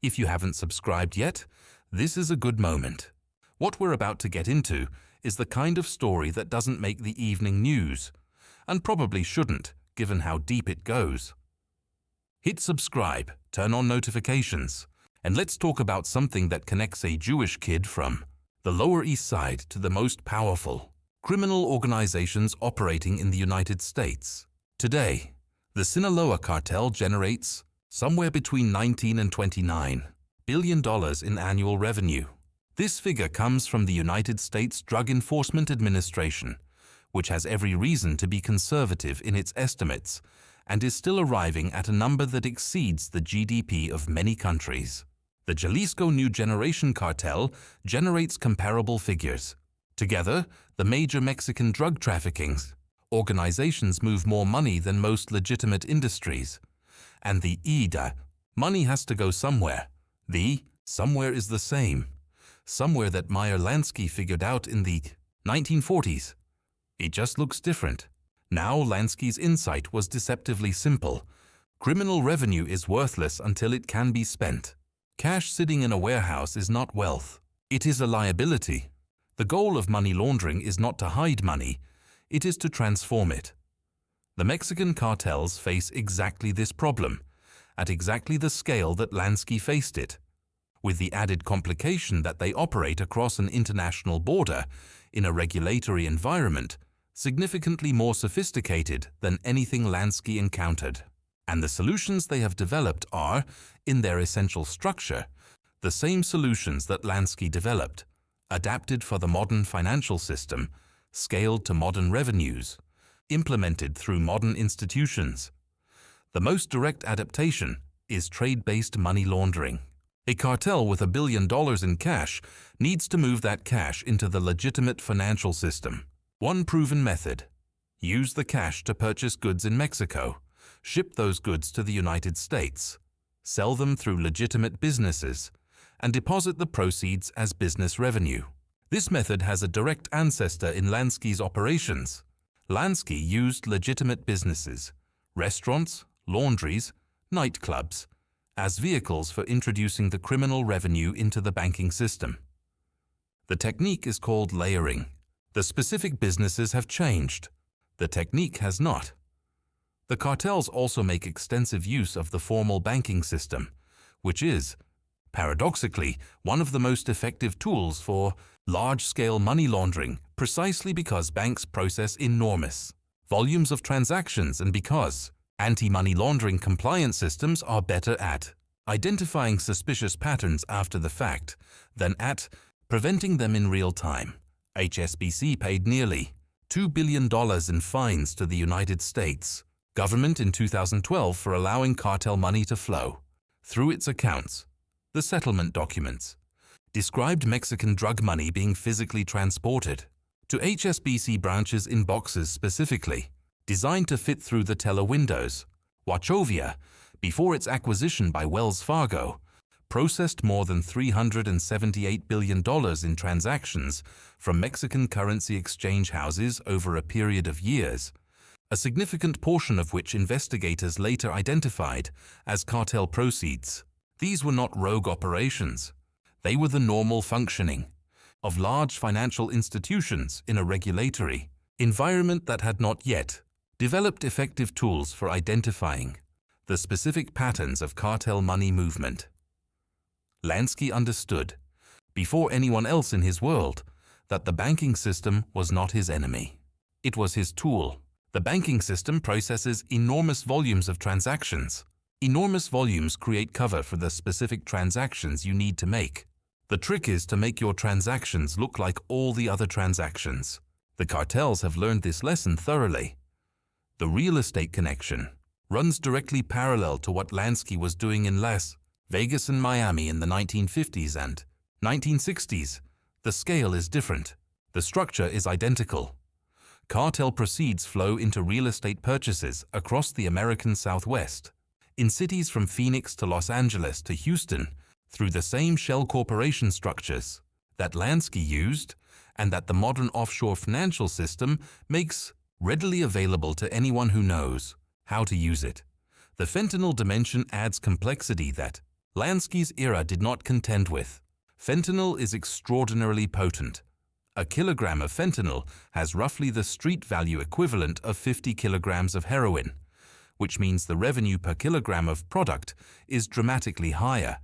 If you haven't subscribed yet, this is a good moment. What we're about to get into is the kind of story that doesn't make the evening news, and probably shouldn't, given how deep it goes. Hit subscribe, turn on notifications, and let's talk about something that connects a Jewish kid from the Lower East Side to the most powerful criminal organizations operating in the United States. Today, the Sinaloa cartel generates somewhere between $19 and $29 billion in annual revenue. This figure comes from the United States Drug Enforcement Administration, which has every reason to be conservative in its estimates and is still arriving at a number that exceeds the GDP of many countries. The Jalisco New Generation cartel generates comparable figures. Together, the major Mexican drug trafficking organizations move more money than most legitimate industries. And the IDA, money has to go somewhere. The somewhere is the same. Somewhere that Meyer Lansky figured out in the 1940s. It just looks different. Now Lansky's insight was deceptively simple. Criminal revenue is worthless until it can be spent. Cash sitting in a warehouse is not wealth. It is a liability. The goal of money laundering is not to hide money, it is to transform it. The Mexican cartels face exactly this problem, at exactly the scale that Lansky faced it, with the added complication that they operate across an international border in a regulatory environment significantly more sophisticated than anything Lansky encountered. And the solutions they have developed are, in their essential structure, the same solutions that Lansky developed, adapted for the modern financial system, scaled to modern revenues, implemented through modern institutions. The most direct adaptation is trade-based money laundering. A cartel with $1 billion in cash needs to move that cash into the legitimate financial system. One proven method: use the cash to purchase goods in Mexico, ship those goods to the United States, sell them through legitimate businesses, and deposit the proceeds as business revenue. This method has a direct ancestor in Lansky's operations. Lansky used legitimate businesses, restaurants, laundries, nightclubs, as vehicles for introducing the criminal revenue into the banking system. The technique is called layering. The specific businesses have changed. The technique has not. The cartels also make extensive use of the formal banking system, which is, paradoxically, one of the most effective tools for large-scale money laundering, precisely because banks process enormous volumes of transactions and because anti-money laundering compliance systems are better at identifying suspicious patterns after the fact than at preventing them in real time. HSBC paid nearly $2 billion in fines to the United States government in 2012 for allowing cartel money to flow through its accounts. The settlement documents described Mexican drug money being physically transported to HSBC branches in boxes specifically designed to fit through the teller windows. Wachovia, before its acquisition by Wells Fargo, processed more than $378 billion in transactions from Mexican currency exchange houses over a period of years, a significant portion of which investigators later identified as cartel proceeds. These were not rogue operations. They were the normal functioning of large financial institutions in a regulatory environment that had not yet developed effective tools for identifying the specific patterns of cartel money movement. Lansky understood, before anyone else in his world, that the banking system was not his enemy. It was his tool. The banking system processes enormous volumes of transactions. Enormous volumes create cover for the specific transactions you need to make. The trick is to make your transactions look like all the other transactions. The cartels have learned this lesson thoroughly. The real estate connection runs directly parallel to what Lansky was doing in Las Vegas and Miami in the 1950s and 1960s. The scale is different. The structure is identical. Cartel proceeds flow into real estate purchases across the American Southwest, in cities from Phoenix to Los Angeles to Houston, through the same shell corporation structures that Lansky used and that the modern offshore financial system makes readily available to anyone who knows how to use it. The fentanyl dimension adds complexity that Lansky's era did not contend with. Fentanyl is extraordinarily potent. A kilogram of fentanyl has roughly the street value equivalent of 50 kilograms of heroin, which means the revenue per kilogram of product is dramatically higher,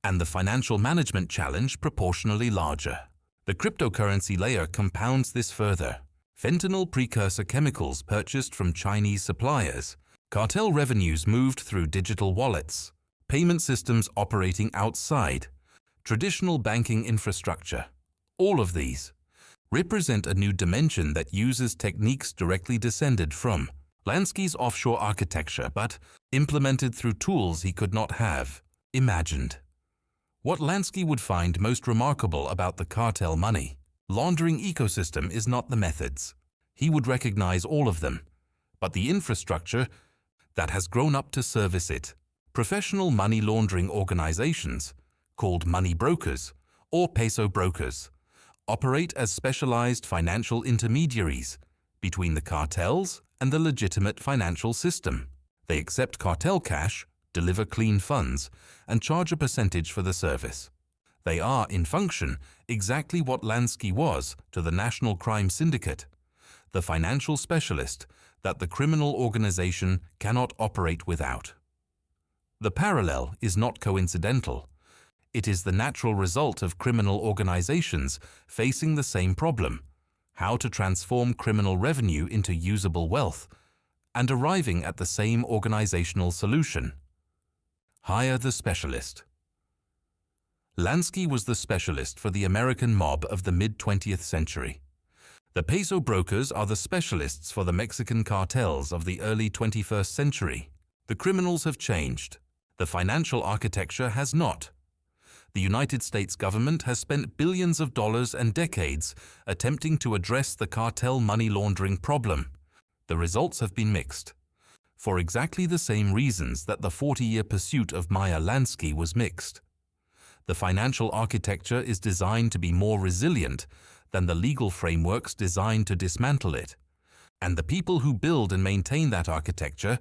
and the financial management challenge proportionally larger. The cryptocurrency layer compounds this further. Fentanyl precursor chemicals purchased from Chinese suppliers, cartel revenues moved through digital wallets, payment systems operating outside, traditional banking infrastructure. All of these represent a new dimension that uses techniques directly descended from Lansky's offshore architecture, but implemented through tools he could not have imagined. What Lansky would find most remarkable about the cartel money laundering ecosystem is not the methods. He would recognize all of them, but the infrastructure that has grown up to service it. Professional money laundering organizations, called money brokers or peso brokers, operate as specialized financial intermediaries between the cartels and the legitimate financial system. They accept cartel cash, deliver clean funds, and charge a percentage for the service. They are, in function, exactly what Lansky was to the National Crime Syndicate, the financial specialist that the criminal organization cannot operate without. The parallel is not coincidental. It is the natural result of criminal organizations facing the same problem: how to transform criminal revenue into usable wealth, and arriving at the same organizational solution. Hire the specialist. Lansky was the specialist for the American mob of the mid-20th century. The peso brokers are the specialists for the Mexican cartels of the early 21st century. The criminals have changed. The financial architecture has not. The United States government has spent billions of dollars and decades attempting to address the cartel money laundering problem. The results have been mixed, for exactly the same reasons that the 40-year pursuit of Meyer Lansky was mixed. The financial architecture is designed to be more resilient than the legal frameworks designed to dismantle it, and the people who build and maintain that architecture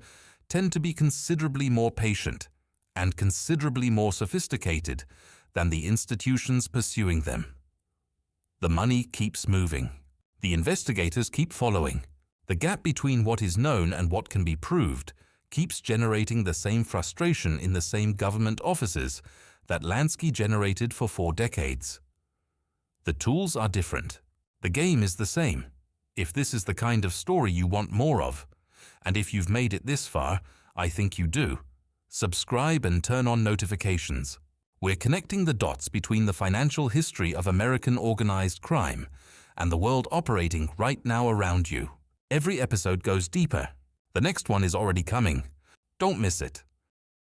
tend to be considerably more patient and considerably more sophisticated than the institutions pursuing them. The money keeps moving. The investigators keep following. The gap between what is known and what can be proved keeps generating the same frustration in the same government offices that Lansky generated for 4 decades. The tools are different. The game is the same. If this is the kind of story you want more of, and if you've made it this far, I think you do, subscribe and turn on notifications. We're connecting the dots between the financial history of American organized crime and the world operating right now around you. Every episode goes deeper. The next one is already coming. Don't miss it.